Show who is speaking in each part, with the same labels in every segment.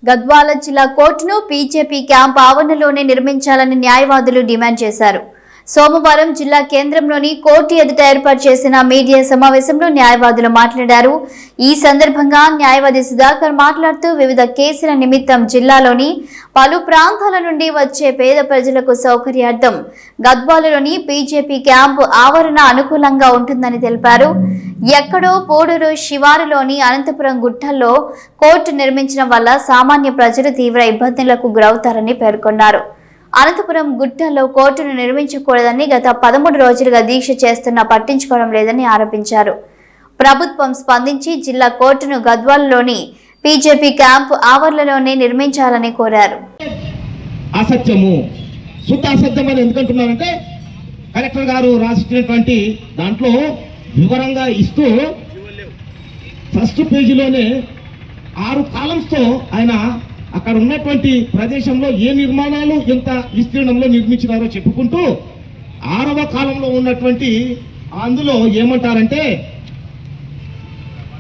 Speaker 1: గద్వాల జిల్లా కోర్టును BJP camp ఆవరణలోనే నిర్మించాలని న్యాయవాదులు డిమాండ్ చేశారు. సోమవారం జిల్లా కేంద్రంలోని కోర్టు ఎదుట ఏర్పాటు చేసిన మీడియా సమావేశంలో న్యాయవాదులు మాట్లాడారు. ఈ సందర్భంగా న్యాయవాది సుధాకర్ మాట్లాడుతూ వివిధ కేసుల నిమిత్తం జిల్లాలోని పలు ప్రాంతాల నుండి వచ్చే పేద ప్రజలకు సౌకర్యార్థం గద్వాలలోని బీజేపీ క్యాంపు ఆవరణ అనుకూలంగా ఉంటుందని తెలిపారు. ఎక్కడో పోడూరు శివారులోని అనంతపురం గుట్టల్లో కోర్టు నిర్మించడం వల్ల సామాన్య ప్రజలు తీవ్ర ఇబ్బందులకు గురవుతారని పేర్కొన్నారు. అనంతపురం గుట్టల్లో కోర్టును నిర్మించకూడదని గత 13 రోజులుగా దీక్ష చేస్తున్నా పట్టించుకోవడం లేదని ఆరోపించారు. ప్రభుత్వం స్పందించి జిల్లా కోర్టును గద్వాలలోని బీజేపీ క్యాంపు ఆవరణలోనే నిర్మించాలని కోరారు.
Speaker 2: అసత్యము శుద్ధ అసత్యం అని ఎందుకంటున్నారంటే కలెక్టర్ గారు రాసినటువంటి దాంట్లో వివరంగా ఇస్తూ ఫస్ట్ పేజీలోనే 6 కాలమ్స్తో ఆయన అక్కడ ఉన్నటువంటి ప్రదేశంలో ఏ నిర్మాణాలు ఎంత విస్తీర్ణంలో నిర్మించినారో చెప్పుకుంటూ 6వ కాలంలో ఉన్నటువంటి అందులో ఏమంటారంటే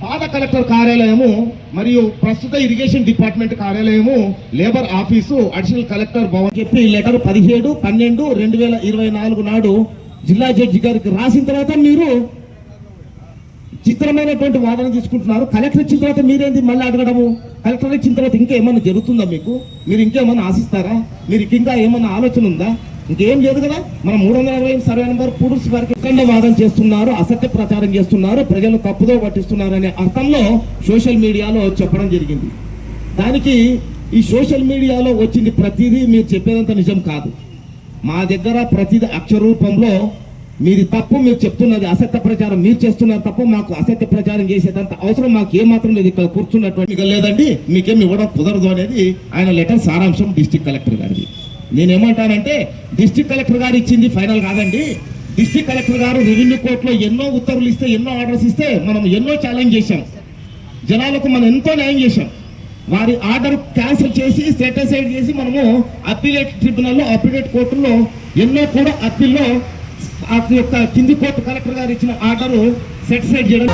Speaker 2: పాత కలెక్టర్ కార్యాలయము మరియు ప్రస్తుత ఇరిగేషన్ డిపార్ట్మెంట్ కార్యాలయము labour office additional collector Bhavan చెప్పి లెటర్ 17/12/2024 నాడు జిల్లా జడ్జి గారికి రాసిన తర్వాత మీరు చిత్రమైనటువంటి వాదన తీసుకుంటున్నారు. కలెక్టర్ ఇచ్చిన తర్వాత మీరేంది మళ్ళీ అడగడము? కలెక్టర్ ఇచ్చిన తర్వాత ఇంకేమన్నా జరుగుతుందా? మీరు ఇంకేమన్నా ఆశిస్తారా? మీరు ఇంకా ఏమన్నా ఆలోచన ఉందా? ఇంకేం లేదు కదా. మనం 340 సర్వే నెంబర్ పూర్తి వారికి ఎక్కడ వాదన చేస్తున్నారు, అసత్య ప్రచారం చేస్తున్నారు, ప్రజలను తప్పుదో పట్టిస్తున్నారు అనే అర్థంలో సోషల్ మీడియాలో చెప్పడం జరిగింది. దానికి ఈ సోషల్ మీడియాలో వచ్చింది ప్రతిదీ మీరు చెప్పేదంత నిజం కాదు. మా దగ్గర ప్రతిదీ అక్షర రూపంలో మీది తప్పు, మీరు చెప్తున్నది అసత్య ప్రచారం మీరు చేస్తున్నారు తప్పు. మాకు అసత్య ప్రచారం చేసేదంత అవసరం మాకు ఏమాత్రం లేదు. ఇక్కడ కూర్చున్నటువంటి లేదండి, మీకేం ఇవ్వడం కుదరదు అనేది ఆయన లెటర్ సారాంశం డిస్ట్రిక్ట్ కలెక్టర్ గారిది. నేనేమంటానంటే డిస్ట్రిక్ట్ కలెక్టర్ గారు ఇచ్చింది ఫైనల్ కాదండి. డిస్ట్రిక్ట్ కలెక్టర్ గారు రెవెన్యూ కోర్టులో ఎన్నో ఉత్తర్వులు ఇస్తే, ఎన్నో ఆర్డర్స్ ఇస్తే మనం ఎన్నో ఛాలెంజ్ చేశాం. జనాలకు మనం ఎంతో న్యాయం చేశాం. వారి ఆర్డర్ క్యాన్సిల్ చేసి సెటిసైడ్ చేసి మనము అప్పీలేట్ ట్రిబ్యునల్లో అప్పీలేట్ కోర్టులో ఎన్నో కూడా అప్పీల్లో ఆ యొక్క కింది కోర్టు కలెక్టర్ గారు ఇచ్చిన ఆర్డర్ సెటిసైడ్ చేయడం